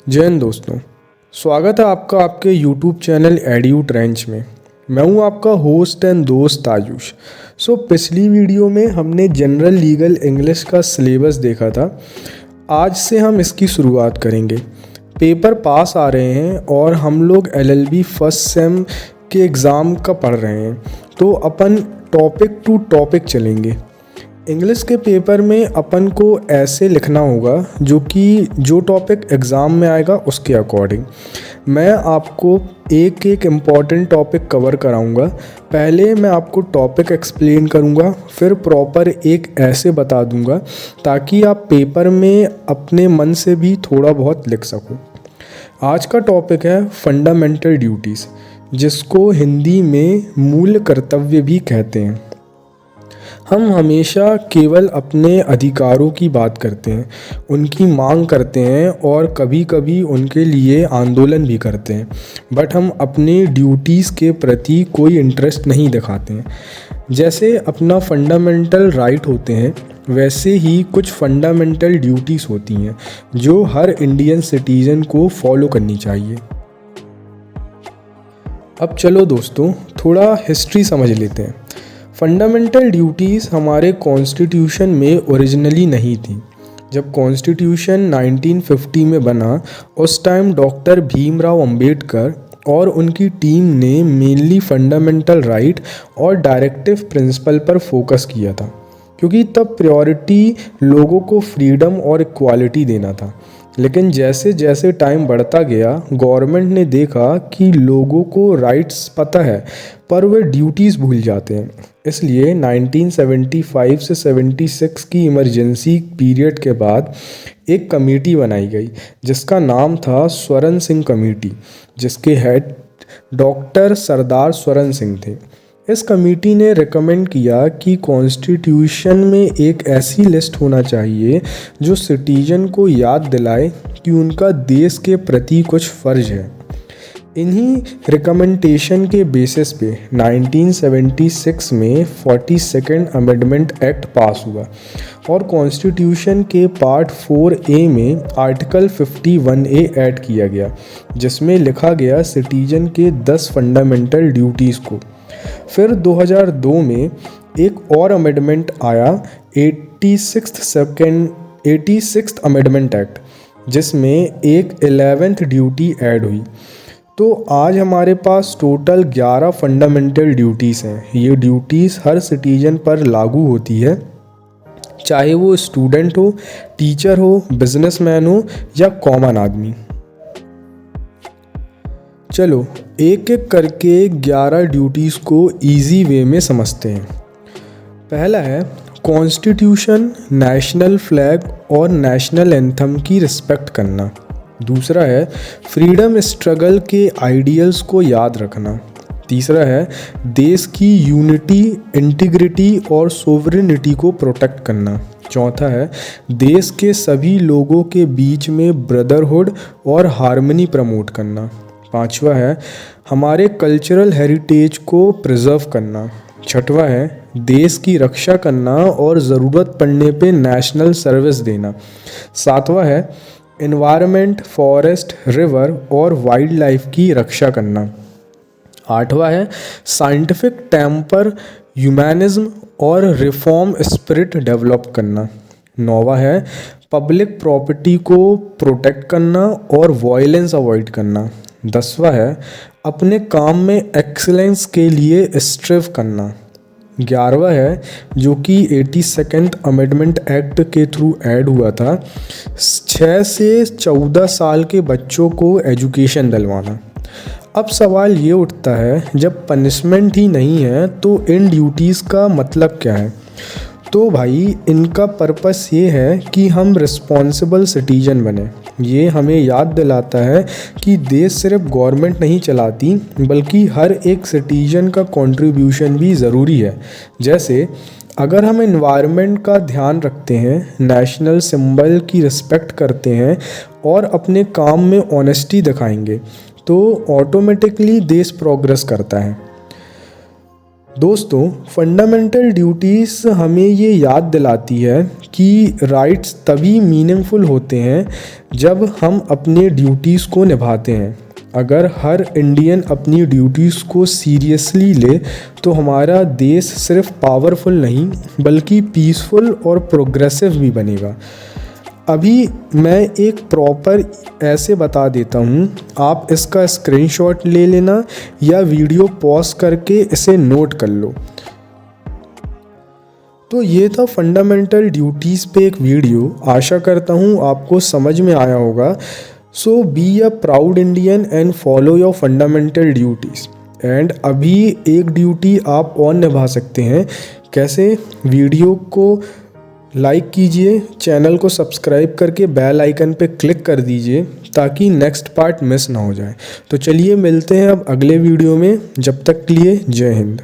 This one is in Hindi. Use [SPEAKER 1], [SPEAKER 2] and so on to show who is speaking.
[SPEAKER 1] जय हिंद दोस्तों। स्वागत है आपका आपके YouTube चैनल एड्यू ट्रेंच में। मैं हूं आपका होस्ट एंड दोस्त आयुष। पिछली वीडियो में हमने जनरल लीगल इंग्लिश का सिलेबस देखा था। आज से हम इसकी शुरुआत करेंगे। पेपर पास आ रहे हैं और हम लोग LLB फर्स्ट सेम के एग्ज़ाम का पढ़ रहे हैं, तो अपन टॉपिक टू टॉपिक चलेंगे। इंग्लिश के पेपर में अपन को ऐसे लिखना होगा जो टॉपिक एग्ज़ाम में आएगा उसके अकॉर्डिंग। मैं आपको एक एक इम्पॉर्टेंट टॉपिक कवर कराऊंगा। पहले मैं आपको टॉपिक एक्सप्लेन करूंगा, फिर प्रॉपर एक ऐसे बता दूंगा ताकि आप पेपर में अपने मन से भी थोड़ा बहुत लिख सको। आज का टॉपिक है फंडामेंटल ड्यूटीज़, जिसको हिंदी में मूल कर्तव्य भी कहते हैं। हम हमेशा केवल अपने अधिकारों की बात करते हैं, उनकी मांग करते हैं और कभी कभी उनके लिए आंदोलन भी करते हैं, बट हम अपने ड्यूटीज़ के प्रति कोई इंटरेस्ट नहीं दिखाते हैं। जैसे अपना फंडामेंटल राइट होते हैं, वैसे ही कुछ फंडामेंटल ड्यूटीज़ होती हैं जो हर इंडियन सिटीज़न को फॉलो करनी चाहिए। अब चलो दोस्तों, थोड़ा हिस्ट्री समझ लेते हैं। फंडामेंटल ड्यूटीज़ हमारे कॉन्स्टिट्यूशन में ओरिजिनली नहीं थी। जब कॉन्स्टिट्यूशन 1950 में बना, उस टाइम डॉक्टर भीमराव अंबेडकर और उनकी टीम ने मेनली फंडामेंटल राइट और डायरेक्टिव प्रिंसिपल पर फोकस किया था, क्योंकि तब प्रायोरिटी लोगों को फ्रीडम और इक्वालिटी देना था। लेकिन जैसे जैसे टाइम बढ़ता गया, गवर्नमेंट ने देखा कि लोगों को राइट्स पता है पर वे ड्यूटीज़ भूल जाते हैं। इसलिए 1975 से 76 की इमरजेंसी पीरियड के बाद एक कमेटी बनाई गई जिसका नाम था स्वरण सिंह कमेटी, जिसके हेड डॉक्टर सरदार स्वरण सिंह थे। इस कमेटी ने रिकमेंड किया कि कॉन्स्टिट्यूशन में एक ऐसी लिस्ट होना चाहिए जो सिटीजन को याद दिलाए कि उनका देश के प्रति कुछ फ़र्ज है। इन्हीं रिकमेंडेशन के बेसिस पे 1976 में 42nd अमेंडमेंट एक्ट पास हुआ और कॉन्स्टिट्यूशन के पार्ट 4A में आर्टिकल 51A ऐड किया गया, जिसमें लिखा गया सिटीजन के 10 फंडामेंटल ड्यूटीज़ को। फिर 2002 में एक और अमेंडमेंट आया, 86th अमेंडमेंट एक्ट, जिसमें एक 11th ड्यूटी ऐड हुई। तो आज हमारे पास टोटल 11 फंडामेंटल ड्यूटीज़ हैं। ये ड्यूटीज़ हर सिटीजन पर लागू होती है, चाहे वो स्टूडेंट हो, टीचर हो, बिजनेसमैन हो या कॉमन आदमी। चलो एक एक करके 11 ड्यूटीज़ को इजी वे में समझते हैं। पहला है कॉन्स्टिट्यूशन, नेशनल फ्लैग और नेशनल एंथम की रिस्पेक्ट करना। दूसरा है फ्रीडम स्ट्रगल के आइडियल्स को याद रखना। तीसरा है देश की यूनिटी, इंटीग्रिटी और सोवरेनिटी को प्रोटेक्ट करना। चौथा है देश के सभी लोगों के बीच में ब्रदरहुड और हार्मनी प्रमोट करना। पांचवा है हमारे कल्चरल हेरिटेज को प्रिजर्व करना। छठवा है देश की रक्षा करना और ज़रूरत पड़ने पे नेशनल सर्विस देना। सातवां है एनवायरनमेंट, फॉरेस्ट, रिवर और वाइल्ड लाइफ की रक्षा करना। आठवां है साइंटिफिक टेम्पर, ह्यूमैनिज्म और रिफॉर्म स्पिरिट डेवलप करना। नौवां है पब्लिक प्रॉपर्टी को प्रोटेक्ट करना और वायलेंस अवॉइड करना। 10वां है अपने काम में एक्सीलेंस के लिए स्ट्रिव करना। 11वां है जो कि 82nd अमेंडमेंट एक्ट के थ्रू ऐड हुआ था, 6 से 14 साल के बच्चों को एजुकेशन दिलवाना। अब सवाल ये उठता है, जब पनिशमेंट ही नहीं है तो इन ड्यूटीज़ का मतलब क्या है? तो भाई इनका पर्पस ये है कि हम रिस्पॉन्सिबल सिटीजन बने। ये हमें याद दिलाता है कि देश सिर्फ गवर्नमेंट नहीं चलाती, बल्कि हर एक सिटीजन का कंट्रीब्यूशन भी ज़रूरी है। जैसे अगर हम एनवायरनमेंट का ध्यान रखते हैं, नेशनल सिंबल की रिस्पेक्ट करते हैं और अपने काम में ऑनेस्टी दिखाएंगे, तो ऑटोमेटिकली देश प्रोग्रेस करता है। दोस्तों, फंडामेंटल ड्यूटीज़ हमें ये याद दिलाती है कि राइट्स तभी मीनिंगफुल होते हैं जब हम अपने ड्यूटीज़ को निभाते हैं। अगर हर इंडियन अपनी ड्यूटीज़ को सीरियसली ले तो हमारा देश सिर्फ पावरफुल नहीं बल्कि पीसफुल और प्रोग्रेसिव भी बनेगा। अभी मैं एक प्रॉपर ऐसे बता देता हूँ, आप इसका स्क्रीनशॉट ले लेना या वीडियो पॉज करके इसे नोट कर लो। तो ये था फंडामेंटल ड्यूटीज़ पे एक वीडियो। आशा करता हूँ आपको समझ में आया होगा। So be a proud Indian and follow your fundamental duties. And अभी एक ड्यूटी आप और निभा सकते हैं। कैसे? वीडियो को लाइक कीजिए, चैनल को सब्सक्राइब करके बेल आइकन पे क्लिक कर दीजिए ताकि नेक्स्ट पार्ट मिस ना हो जाए। तो चलिए मिलते हैं अब अगले वीडियो में। जब तक के लिए जय हिंद।